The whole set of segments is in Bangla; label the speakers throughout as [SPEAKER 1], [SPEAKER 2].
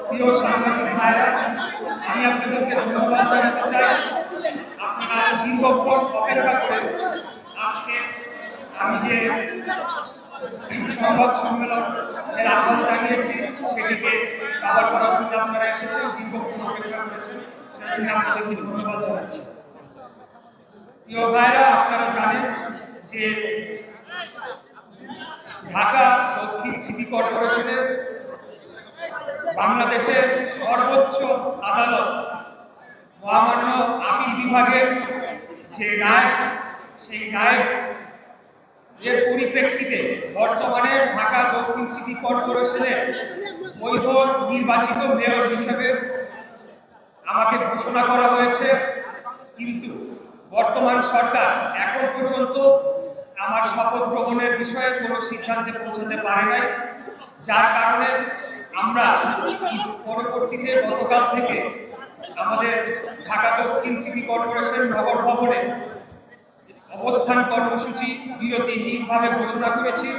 [SPEAKER 1] প্রিয় সাংবাদিক ভাইরা, আমি আপনাদেরকে ধন্যবাদ জানাতে চাই। আপনারা দীর্ঘক্ষণ অপেক্ষা করে আজকে আমি যে সংবাদ সম্মেলনের আহ্বান জানিয়েছি সেটিকে কভার করার জন্য আপনারা এসেছেন, দীর্ঘক্ষণ অপেক্ষা করেছেন, সেটার জন্য আপনাদেরকে ধন্যবাদ জানাচ্ছি। প্রিয় ভাইরা, আপনারা জানেন যে ঢাকা দক্ষিণ সিটি কর্পোরেশনের বাংলাদেশের সর্বোচ্চ আদালত মহামান্য আপিল বিভাগের যে রায়, সেই রায় এর পরিপ্রেক্ষিতে বর্তমানে ঢাকা দক্ষিণ সিটি কর্পোরেশনের বৈধ নির্বাচিত মেয়র হিসেবে আমাকে ঘোষণা করা হয়েছে। কিন্তু বর্তমান সরকার এখন পর্যন্ত আমার শপথ গ্রহণের বিষয়ে কোনো সিদ্ধান্তে পৌঁছাতে পারে নাই, যার কারণে আমরা পরবর্তীতে গতকাল থেকে আমাদের ঢাকা দক্ষিণ সিটি কর্পোরেশন নগর ভবনে অবস্থান কর্মসূচি বিরতিহীনভাবে ঘোষণা করেছি।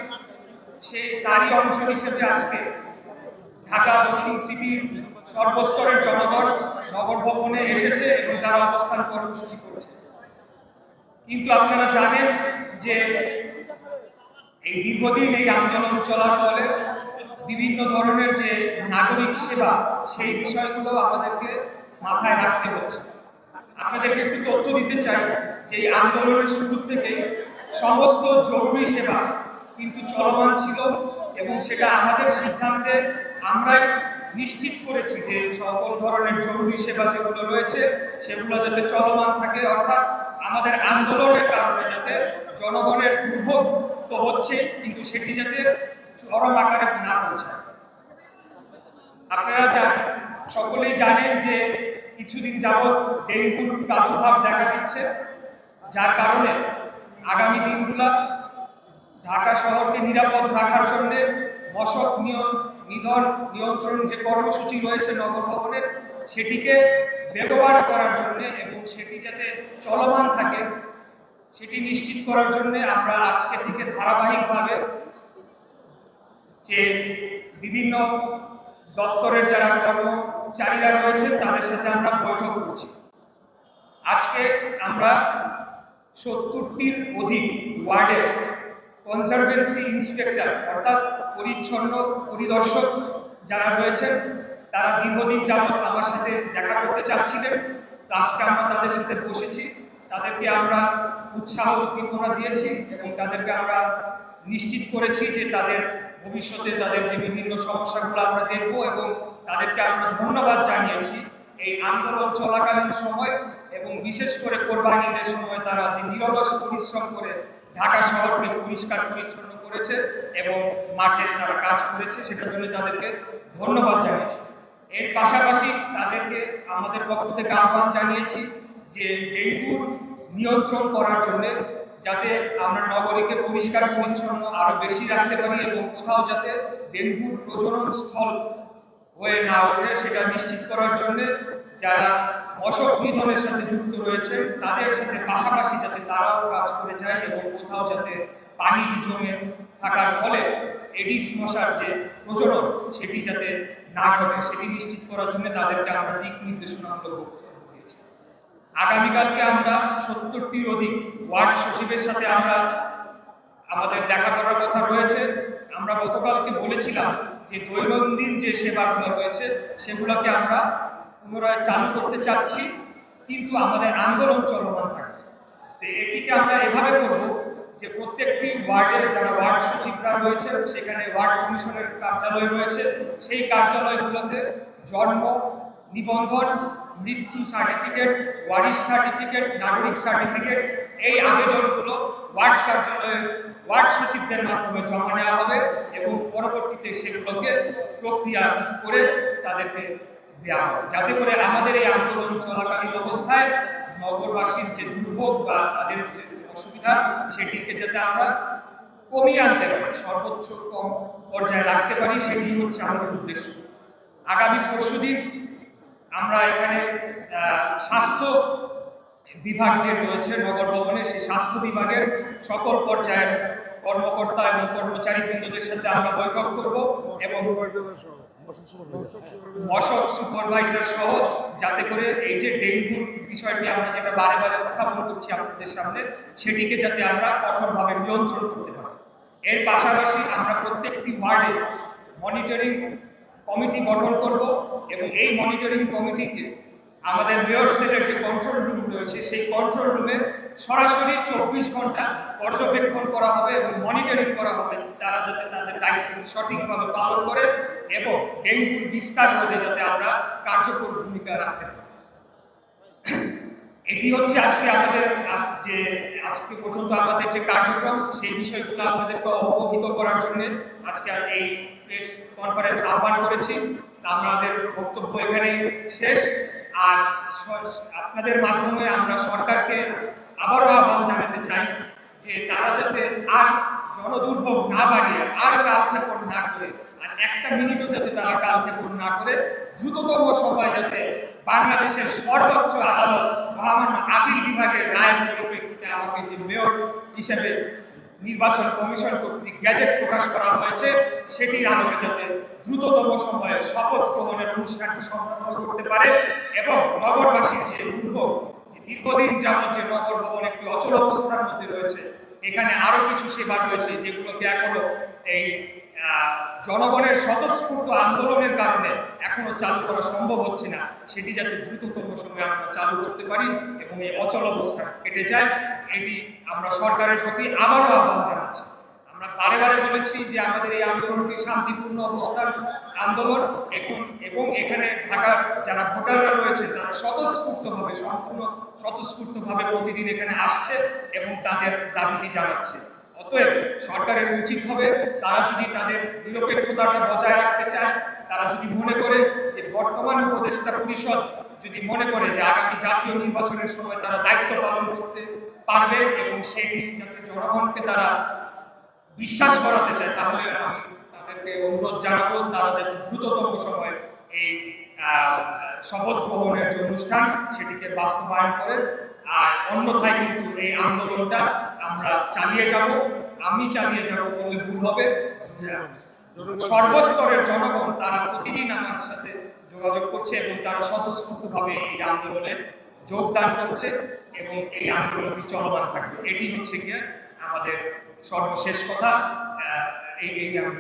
[SPEAKER 1] সেই তারই অংশ হিসেবে আজকে ঢাকা দক্ষিণ সিটির সর্বস্তরের জনগণ নগর ভবনে এসেছে এবং তারা অবস্থান কর্মসূচি করছে। কিন্তু আপনারা জানেন যে এই দীর্ঘদিন এই আন্দোলন চলার ফলে বিভিন্ন ধরনের যে নাগরিক সেবা, সেই বিষয়গুলো আমাদেরকে মাথায় রাখতে হচ্ছে। আপনাদেরকে একটু তথ্য দিতে চাই যে এই আন্দোলনের শুরু থেকেই সমস্ত জরুরি সেবা কিন্তু চলমান ছিল এবং সেটা আমাদের সিদ্ধান্তে আমরাই নিশ্চিত করেছি যে সকল ধরনের জরুরি সেবা যেগুলো রয়েছে সেগুলো যাতে চলমান থাকে, অর্থাৎ আমাদের আন্দোলনের কারণে যাতে জনগণের দুর্ভোগ তো হচ্ছে কিন্তু সেটি যাতে চরম আকারে না পৌঁছায়। আপনারা সকলেই জানেন যে কিছুদিন যাবৎ ডেঙ্গুর প্রাদুর্ভাব দেখা দিচ্ছে, যার কারণে আগামী দিনগুলা ঢাকা শহরকে নিরাপদ রাখার জন্য মশক নিয়ন্ত্রণ যে কর্মসূচি রয়েছে নগর ভবনের, সেটিকে বেগবান করার জন্য এবং সেটি যাতে চলমান থাকে সেটি নিশ্চিত করার জন্য আমরা আজকে থেকে ধারাবাহিকভাবে যে বিভিন্ন দপ্তরের যারা কর্মচারীরা রয়েছে তাদের সাথে আমরা বৈঠক করছি। আজকে আমরা 70টির অধিক ওয়ার্ডের কনজারভেন্সি ইন্সপেক্টর অর্থাৎ পরিচ্ছন্ন পরিদর্শক যারা রয়েছেন তারা দীর্ঘদিন যাবৎ আমার সাথে দেখা করতে চাচ্ছিলেন। আজকে আমরা তাদের সাথে বসেছি, তাদেরকে আমরা উৎসাহ উদ্দীপনা দিয়েছি এবং তাদেরকে আমরা নিশ্চিত করেছি যে তাদের ভবিষ্যতে তাদের যে বিভিন্ন সমস্যাগুলো আমরা দেখব এবং তাদেরকে আমরা ধন্যবাদ জানিয়েছি এই আন্দোলন চলাকালীন সময় এবং বিশেষ করে কোরবানি ঈদের সময় তারা যে নিরলস পরিশ্রম করে ঢাকা শহরকে পরিষ্কার পরিচ্ছন্ন করেছে এবং মাঠে তারা কাজ করেছে, সেটার জন্য তাদেরকে ধন্যবাদ জানিয়েছি। এর পাশাপাশি তাদেরকে আমাদের পক্ষ থেকে আহ্বান জানিয়েছি যে ডেঙ্গুর নিয়ন্ত্রণ করার জন্য যাতে আমরা নগরীকে পরিষ্কার পরিচ্ছন্ন আরো বেশি রাখতে পারি এবং কোথাও যাতে ডেঙ্গুর প্রজনন স্থল হয়ে না ওঠে সেটা নিশ্চিত করার জন্য যারা মশক নিধনের সাথে যুক্ত রয়েছে তাদের সাথে পাশাপাশি যাতে তারাও কাজ করে যায় এবং কোথাও যাতে পানি জমে থাকার ফলে এডিস মশার যে প্রজনন সেটি যাতে না ঘটে সেটি নিশ্চিত করার জন্য তাদেরকে আমরা দিক নির্দেশনামূলক দিয়েছি। আগামীকালকে আমরা 70টির অধিক ওয়ার্ড সচিবের সাথে আমরা আমাদের দেখা করার কথা রয়েছে। আমরা গতকালকে বলেছিলাম যে দৈনন্দিন যে সেবাগুলো রয়েছে সেগুলোকে আমরা পুনরায় চালু করতে চাচ্ছি, কিন্তু আমাদের আন্দোলন চলমান থাকবে। তো এটিকে আমরা এভাবে করব যে প্রত্যেকটি ওয়ার্ডের যারা ওয়ার্ড সচিবরা রয়েছে সেখানে ওয়ার্ড কমিশনের কার্যালয় রয়েছে, সেই কার্যালয়গুলোতে জন্ম নিবন্ধন, মৃত্যু সার্টিফিকেট, ওয়ারিশ সার্টিফিকেট, নাগরিক সার্টিফিকেট এই আবেদনগুলো ওয়ার্ড কার্যালয়ে ওয়ার্ড সচিবদের মাধ্যমে জমা নেওয়া হবে এবং পরবর্তীতে সেগুলোকে প্রক্রিয়া করে তাদেরকে দেওয়া হবে, যাতে করে আমাদের এই আন্দোলন চলাকালীন অবস্থায় নগরবাসীর যে দুর্ভোগ বা তাদের যে অসুবিধা সেটিকে যাতে আমরা কমিয়ে আনতে পারি, সর্বোচ্চ কম পর্যায়ে রাখতে পারি, সেটি হচ্ছে আমাদের উদ্দেশ্য। আগামী পরশুদিন আমরা এখানে স্বাস্থ্য বিভাগ যে রয়েছে নগর ভবনে সেই স্বাস্থ্য বিভাগের সকল পর্যায়ের কর্মকর্তা এবং কর্মচারী বৃন্দদের সাথে আমরা বৈঠক করব এবং মশক সুপারভাইজার সহ, যাতে করে এই যে ডেঙ্গুর বিষয়টি আমরা যেটা বারে বারে উত্থাপন করছি আপনাদের সামনে, সেটিকে যাতে আমরা কঠোরভাবে নিয়ন্ত্রণ করতে পারি। এর পাশাপাশি আমরা প্রত্যেকটি ওয়ার্ডে মনিটরিং কমিটি গঠন করব এবং এই মনিটরিং কমিটিকে আমাদের মেয়র সেলের যে কন্ট্রোল রুম রয়েছে সেই কন্ট্রোল রুমে সরাসরি 24 ঘন্টা পর্যবেক্ষণ করা হবে এবং মনিটরিং করা হবে, যারা যাতে তাদের দায়িত্ব সঠিকভাবে পালন করে এবং ডেঙ্গুর বিস্তার রোধে যাতে আমরা কার্যকর ভূমিকা রাখতে পারি। এটি হচ্ছে আজকে আমাদের আজকে পর্যন্ত আমাদের যে কার্যক্রম, সেই বিষয়গুলো আপনাদেরকে অবহিত করার জন্য আজকে এই প্রেস কনফারেন্স আহ্বান করেছি। আমাদের বক্তব্য এখানে শেষ। আর আপনাদের মাধ্যমে আমরা সরকারকে আবারও আহ্বান জানাতে চাই যে তারা যাতে আর জনদুর্ভোগ না বাড়িয়ে আর কালক্ষেপণ না করে, আর একটা মিনিটও যাতে তারা কালক্ষেপণ না করে দ্রুততম সময় যাতে বাংলাদেশের সর্বোচ্চ আদালত মহামান্য আপিল বিভাগের রায়ের পরিপ্রেক্ষিতে আমাকে যে মেয়র হিসেবে নির্বাচন কমিশন কর্তৃক গ্যাজেট প্রকাশ করা হয়েছে, সেটির আলোকে যাতে দ্রুততম সময়ে শপথ গ্রহণের অনুষ্ঠানটি সম্পন্ন করতে পারে এবং নগরবাসীর যে দুর্ভোগ, যে দীর্ঘদিন যাবৎ যে নগর ভবন একটি অচল অবস্থার মধ্যে রয়েছে, এখানে আরো কিছু সেবা রয়েছে যেগুলোকে এখনো এই জনগণের স্বতঃস্ফূর্ত আন্দোলনের কারণে এখনো চালু করা সম্ভব হচ্ছে না, সেটি যাতে দ্রুততম সময়ে আমরা চালু করতে পারি এবং এই অচল অবস্থা কেটে যায়, এটি আমরা সরকারের প্রতি আবারও আহ্বান জানাচ্ছি। আমরা বারে বারে বলেছি যে আমাদের এই আন্দোলনটি শান্তিপূর্ণ অবস্থার আন্দোলন এবং এখানে ঢাকার যারা ভোটাররা রয়েছে তারা সম্পূর্ণ স্বতঃস্ফূর্তভাবে প্রতিদিন এখানে আসছে এবং তাদের দাবিটি জানাচ্ছে। অতএব সরকারের উচিত হবে তারা যদি তাদের নিরপেক্ষতাটা বজায় রাখতে চায়, তারা যদি মনে করে যে বর্তমান উপদেষ্টা পরিষদ যদি মনে করে যে আগামী জাতীয় নির্বাচনের সময় তারা দায়িত্ব পালন করতে পারবে এবং সেটি যাতে জনগণকে তারা বিশ্বাস করাতে চায়, তাহলে আমি তাদেরকে অনুরোধ জানাবো তারা যাতে দ্রুততম সময়ে এই শপথ গ্রহণের যে অনুষ্ঠান সেটিকে বাস্তবায়ন করে। আর অন্যথায় কিন্তু এই আন্দোলনটা আমরা চালিয়ে যাব, আমি চালিয়ে যাব বললে ভুল হবে। সর্বস্তরের জনগণ তারা প্রতিদিন আমার সাথে যোগাযোগ করছে এবং তারা স্বতঃস্ফূর্তভাবে এই আন্দোলনে যোগদান করছে এবং এই আন্দোলনটি চলমান থাকবে। এটি হচ্ছে গিয়ে আমাদের সর্বশেষ কথা। এই আমি